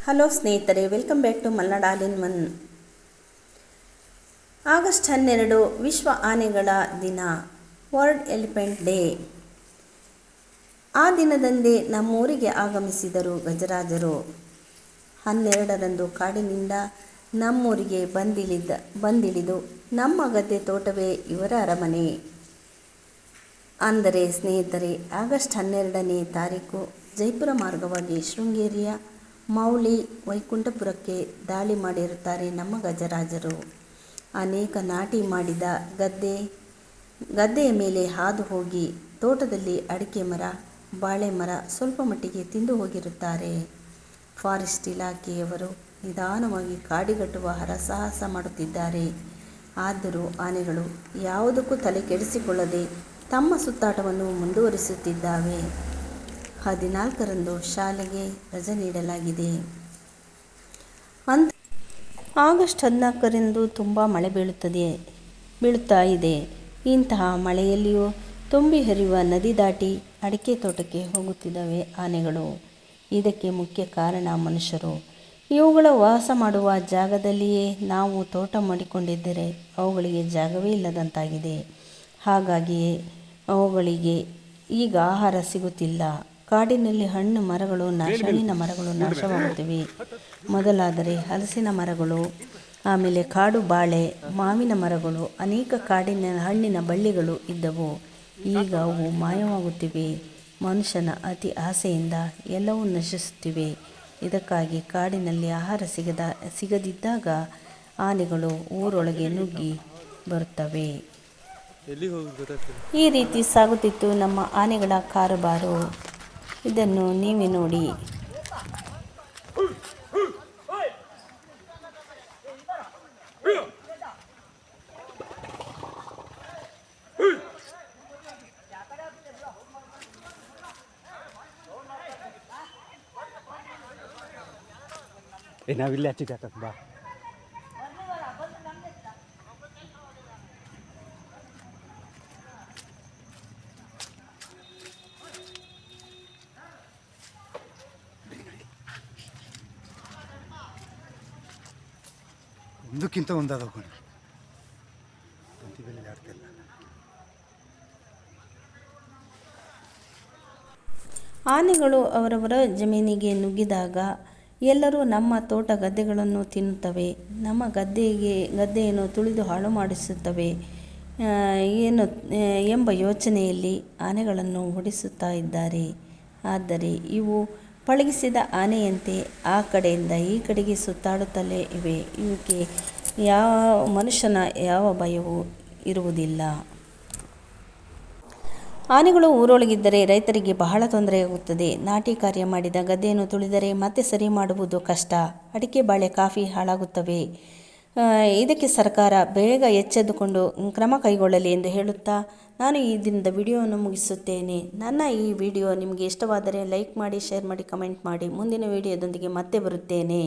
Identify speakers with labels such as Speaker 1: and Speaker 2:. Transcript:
Speaker 1: Hello ಸ್ನೇಹಿತರೆ, welcome back to Malnad all in one. August 12 ವಿಶ್ವ ಆನೆಗಳ ದಿನ, ವರ್ಲ್ಡ್ ಎಲಿಫೆಂಟ್ ಡೇ. ಆ ದಿನದಂದೇ ನಮ್ಮೂರಿಗೆ ಆಗಮಿಸಿದರು ಗಜರಾಜರು. 12ರಂದು ಕಾಡಿನಿಂದ ನಮ್ಮೂರಿಗೆ ಬಂದಿಳಿದು ನಮ್ಮ ಗದ್ದೆ ತೋಟವೇ ಇವರ ಅರಮನೆ. ಅಂದರೆ ಸ್ನೇಹಿತರೆ, ಆಗಸ್ಟ್ 12ನೇ ತಾರೀಕು ಜೈಪುರ ಮಾರ್ಗವಾಗಿ ಶೃಂಗೇರಿಯ ಮೌಳಿ ವೈಕುಂಠಪುರಕ್ಕೆ ದಾಳಿ ಮಾಡಿರುತ್ತಾರೆ ನಮ್ಮ ಗಜರಾಜರು. ಅನೇಕ ನಾಟಿ ಮಾಡಿದ ಗದ್ದೆಯ ಮೇಲೆ ಹಾದು ಹೋಗಿ ತೋಟದಲ್ಲಿ ಅಡಿಕೆ ಮರ, ಬಾಳೆ ಮರ ಸ್ವಲ್ಪ ಮಟ್ಟಿಗೆ ತಿಂದು ಹೋಗಿರುತ್ತಾರೆ. ಫಾರೆಸ್ಟ್ ಇಲಾಖೆಯವರು ನಿಧಾನವಾಗಿ ಕಾಡಿಗಟ್ಟುವ ಹರಸಾಹಸ ಮಾಡುತ್ತಿದ್ದಾರೆ. ಆದರೂ ಆನೆಗಳು ಯಾವುದಕ್ಕೂ ತಲೆ ಕೆಡಿಸಿಕೊಳ್ಳದೆ ತಮ್ಮ ಸುತ್ತಾಟವನ್ನು ಮುಂದುವರಿಸುತ್ತಿದ್ದಾವೆ. 14ರಂದು ಶಾಲೆಗೆ ರಜೆ ನೀಡಲಾಗಿದೆ. ಆಗಸ್ಟ್ 14ರಂದು ತುಂಬ ಮಳೆ ಬೀಳುತ್ತಾ ಇದೆ. ಇಂತಹ ಮಳೆಯಲ್ಲಿಯೂ ತುಂಬಿ ಹರಿಯುವ ನದಿ ದಾಟಿ ಅಡಿಕೆ ತೋಟಕ್ಕೆ ಹೋಗುತ್ತಿದ್ದಾವೆ ಆನೆಗಳು. ಇದಕ್ಕೆ ಮುಖ್ಯ ಕಾರಣ ಮನುಷ್ಯರು. ಇವುಗಳ ವಾಸ ಮಾಡುವ ಜಾಗದಲ್ಲಿಯೇ ನಾವು ತೋಟ ಮಾಡಿಕೊಂಡಿದ್ದರೆ ಅವುಗಳಿಗೆ ಜಾಗವೇ ಇಲ್ಲದಂತಾಗಿದೆ. ಹಾಗಾಗಿಯೇ ಅವುಗಳಿಗೆ ಈಗ ಆಹಾರ ಸಿಗುತ್ತಿಲ್ಲ. ಕಾಡಿನಲ್ಲಿ ಹಣ್ಣಿನ ಮರಗಳು ನಾಶವಾಗುತ್ತಿವೆ. ಮೊದಲಾದರೆ ಹಲಸಿನ ಮರಗಳು, ಆಮೇಲೆ ಕಾಡು ಬಾಳೆ, ಮಾವಿನ ಮರಗಳು, ಅನೇಕ ಕಾಡಿನ ಹಣ್ಣಿನ ಬಳ್ಳಿಗಳು ಇದ್ದವು. ಈಗ ಅವು ಮಾಯವಾಗುತ್ತಿವೆ. ಮನುಷ್ಯನ ಅತಿ ಆಸೆಯಿಂದ ಎಲ್ಲವೂ ನಶಿಸುತ್ತಿವೆ. ಇದಕ್ಕಾಗಿ ಕಾಡಿನಲ್ಲಿ ಆಹಾರ ಸಿಗದಿದ್ದಾಗ ಆನೆಗಳು ಊರೊಳಗೆ ನುಗ್ಗಿ ಬರುತ್ತವೆ. ಈ ರೀತಿ ಸಾಗುತ್ತಿತ್ತು ನಮ್ಮ ಆನೆಗಳ ಕಾರುಬಾರು. ಇದನ್ನು ನೀವೇ ನೋಡಿ.
Speaker 2: ನಾವಿಲ್ಲಿ ಹಚ್ಚಿದ್ದ ಬಾ. ಒಂದಕ್ಕಿಂತ ಒಂದಾದ
Speaker 1: ಆನೆಗಳು ಅವರವರ ಜಮೀನಿಗೆ ನುಗ್ಗಿದಾಗ ಎಲ್ಲರೂ ನಮ್ಮ ತೋಟ ಗದ್ದೆಗಳನ್ನು ತಿನ್ನುತ್ತವೆ. ನಮ್ಮ ಗದ್ದೆಯನ್ನು ತುಳಿದು ಹಾಳು ಮಾಡಿಸುತ್ತವೆ ಎಂಬ ಯೋಚನೆಯಲ್ಲಿ ಆನೆಗಳನ್ನು ಓಡಿಸುತ್ತಾ ಇದ್ದಾರೆ. ಆದರೆ ಇವು ಪಳಗಿಸಿದ ಆನೆಯಂತೆ ಆ ಕಡೆಯಿಂದ ಈ ಕಡೆಗೆ ಸುತ್ತಾಡುತ್ತಲೇ ಇವೆ. ಇವಕ್ಕೆ ಮನುಷ್ಯನ ಯಾವ ಭಯವೂ ಇರುವುದಿಲ್ಲ. ಆನೆಗಳು ಊರೊಳಗಿದ್ದರೆ ರೈತರಿಗೆ ಬಹಳ ತೊಂದರೆಯಾಗುತ್ತದೆ. ನಾಟಿ ಕಾರ್ಯ ಮಾಡಿದ ಗದ್ದೆಯನ್ನು ತುಳಿದರೆ ಮತ್ತೆ ಸರಿ ಮಾಡುವುದು ಕಷ್ಟ. ಅಡಿಕೆ, ಬಾಳೆ, ಕಾಫಿ ಹಾಳಾಗುತ್ತವೆ. ಇದಕ್ಕೆ ಸರ್ಕಾರ ಬೇಗ ಎಚ್ಚೆತ್ತುಕೊಂಡು ಕ್ರಮ ಕೈಗೊಳ್ಳಲಿ ಎಂದು ಹೇಳುತ್ತಾ ನಾನು ಈ ದಿನದ ವಿಡಿಯೋವನ್ನು ಮುಗಿಸುತ್ತೇನೆ. ನನ್ನ ಈ ವಿಡಿಯೋ ನಿಮಗೆ ಇಷ್ಟವಾದರೆ ಲೈಕ್ ಮಾಡಿ, ಶೇರ್ ಮಾಡಿ, ಕಮೆಂಟ್ ಮಾಡಿ. ಮುಂದಿನ ವಿಡಿಯೋದೊಂದಿಗೆ ಮತ್ತೆ ಬರುತ್ತೇನೆ.